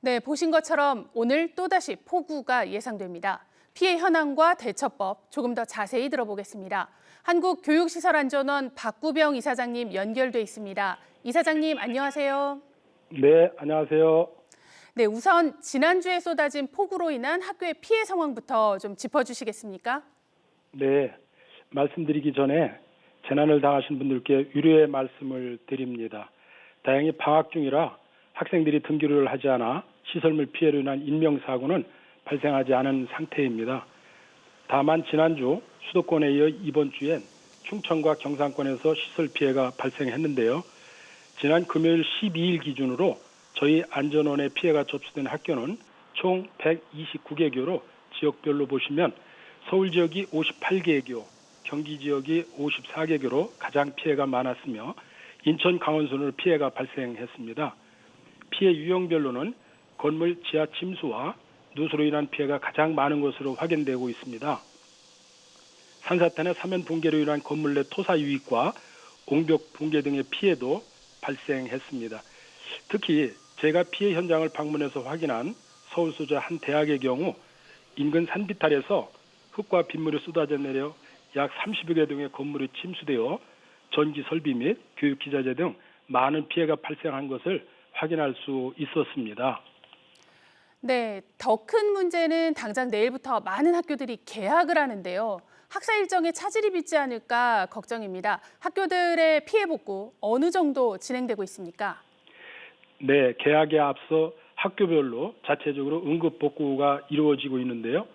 네, 보신 것처럼 오늘 또다시 폭우가 예상됩니다. 피해 현황과 대처법 조금 더 자세히 들어보겠습니다. 한국교육시설안전원 박구병 이사장님 연결돼 있습니다. 이사장님 안녕하세요. 네, 안녕하세요. 네, 우선 지난주에 쏟아진 폭우로 인한 학교의 피해 상황부터 좀 짚어주시겠습니까? 네, 말씀드리기 전에 재난을 당하신 분들께 유료의 말씀을 드립니다. 다행히 방학 중이라 학생들이 등교를 하지 않아 시설물 피해로 인한 인명사고는 발생하지 않은 상태입니다. 다만 지난주 수도권에 이어 이번 주엔 충청과 경상권에서 시설 피해가 발생했는데요. 지난 금요일 12일 기준으로 저희 안전원의 피해가 접수된 학교는 총 129개 교로 지역별로 보시면 서울 지역이 58개 교, 경기 지역이 54개 교로 가장 피해가 많았으며 인천, 강원 순으로 피해가 발생했습니다. 피해 유형별로는 건물 지하 침수와 누수로 인한 피해가 가장 많은 것으로 확인되고 있습니다. 산사탄의 사면 붕괴로 인한 건물 내 토사 유입과 옹벽 붕괴 등의 피해도 발생했습니다. 특히 제가 피해 현장을 방문해서 확인한 서울 소재 한 대학의 경우 인근 산비탈에서 흙과 빗물이 쏟아져 내려 약 30여 개 등의 건물이 침수되어 전기 설비 및 교육 기자재 등 많은 피해가 발생한 것을 확인할 수 있었습니다. 네, 더 큰 문제는 당장 내일부터 많은 학교들이 개학을 하는데요. 학사 일정에 차질이 빚지 않을까 걱정입니다. 학교들의 피해 복구 어느 정도 진행되고 있습니까? 네, 개학에 앞서 학교별로 자체적으로 응급 복구가 이루어지고 있는데요.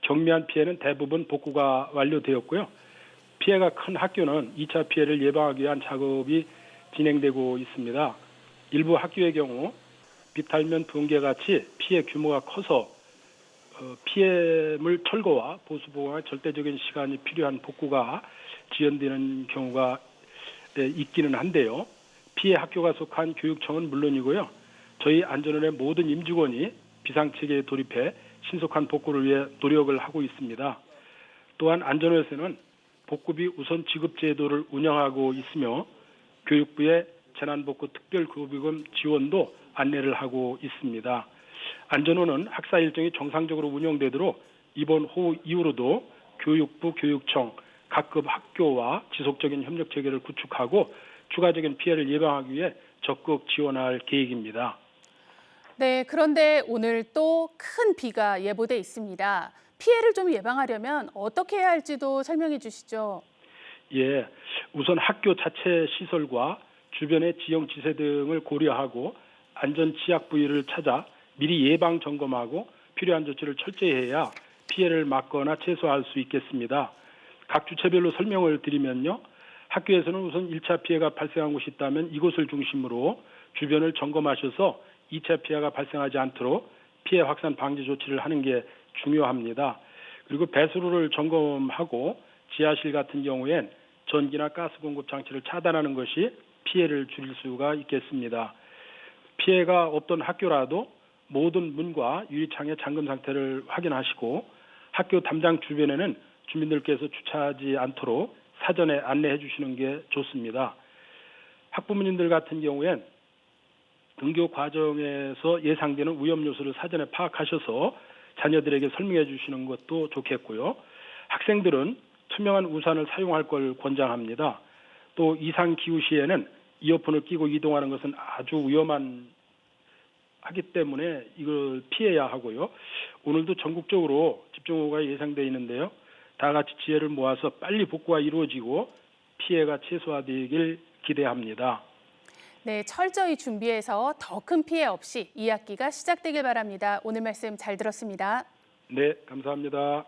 경미한 피해는 대부분 복구가 완료되었고요. 피해가 큰 학교는 2차 피해를 예방하기 위한 작업이 진행되고 있습니다. 일부 학교의 경우 비탈면 붕괴 같이 피해 규모가 커서 피해물 철거와 보수 보강에 절대적인 시간이 필요한 복구가 지연되는 경우가 있기는 한데요. 피해 학교가 속한 교육청은 물론이고요. 저희 안전원의 모든 임직원이 비상체계에 돌입해 신속한 복구를 위해 노력을 하고 있습니다. 또한 안전원에서는 복구비 우선 지급 제도를 운영하고 있으며 교육부의 재난복구 특별구호비금 지원도 안내를 하고 있습니다. 안전원은 학사 일정이 정상적으로 운영되도록 이번 호우 이후로도 교육부, 교육청, 각급 학교와 지속적인 협력 체계를 구축하고 추가적인 피해를 예방하기 위해 적극 지원할 계획입니다. 네, 그런데 오늘 또 큰 비가 예보돼 있습니다. 피해를 좀 예방하려면 어떻게 해야 할지도 설명해 주시죠. 예, 우선 학교 자체 시설과 주변의 지형 지세 등을 고려하고 안전 취약 부위를 찾아 미리 예방 점검하고 필요한 조치를 철저히 해야 피해를 막거나 최소화할 수 있겠습니다. 각 주체별로 설명을 드리면요. 학교에서는 우선 1차 피해가 발생한 곳이 있다면 이곳을 중심으로 주변을 점검하셔서 2차 피해가 발생하지 않도록 피해 확산 방지 조치를 하는 게 중요합니다. 그리고 배수로를 점검하고 지하실 같은 경우엔 전기나 가스 공급 장치를 차단하는 것이 피해를 줄일 수가 있겠습니다. 피해가 없던 학교라도 모든 문과 유리창의 잠금 상태를 확인하시고 학교 담장 주변에는 주민들께서 주차하지 않도록 사전에 안내해 주시는 게 좋습니다. 학부모님들 같은 경우엔 등교 과정에서 예상되는 위험 요소를 사전에 파악하셔서 자녀들에게 설명해 주시는 것도 좋겠고요. 학생들은 투명한 우산을 사용할 걸 권장합니다. 또 이상 기후 시에는 이어폰을 끼고 이동하는 것은 아주 하기 때문에 이걸 피해야 하고요. 오늘도 전국적으로 집중호우가 예상되어 있는데요. 다 같이 지혜를 모아서 빨리 복구가 이루어지고 피해가 최소화되길 기대합니다. 네, 철저히 준비해서 더 큰 피해 없이 2학기가 시작되길 바랍니다. 오늘 말씀 잘 들었습니다. 네, 감사합니다.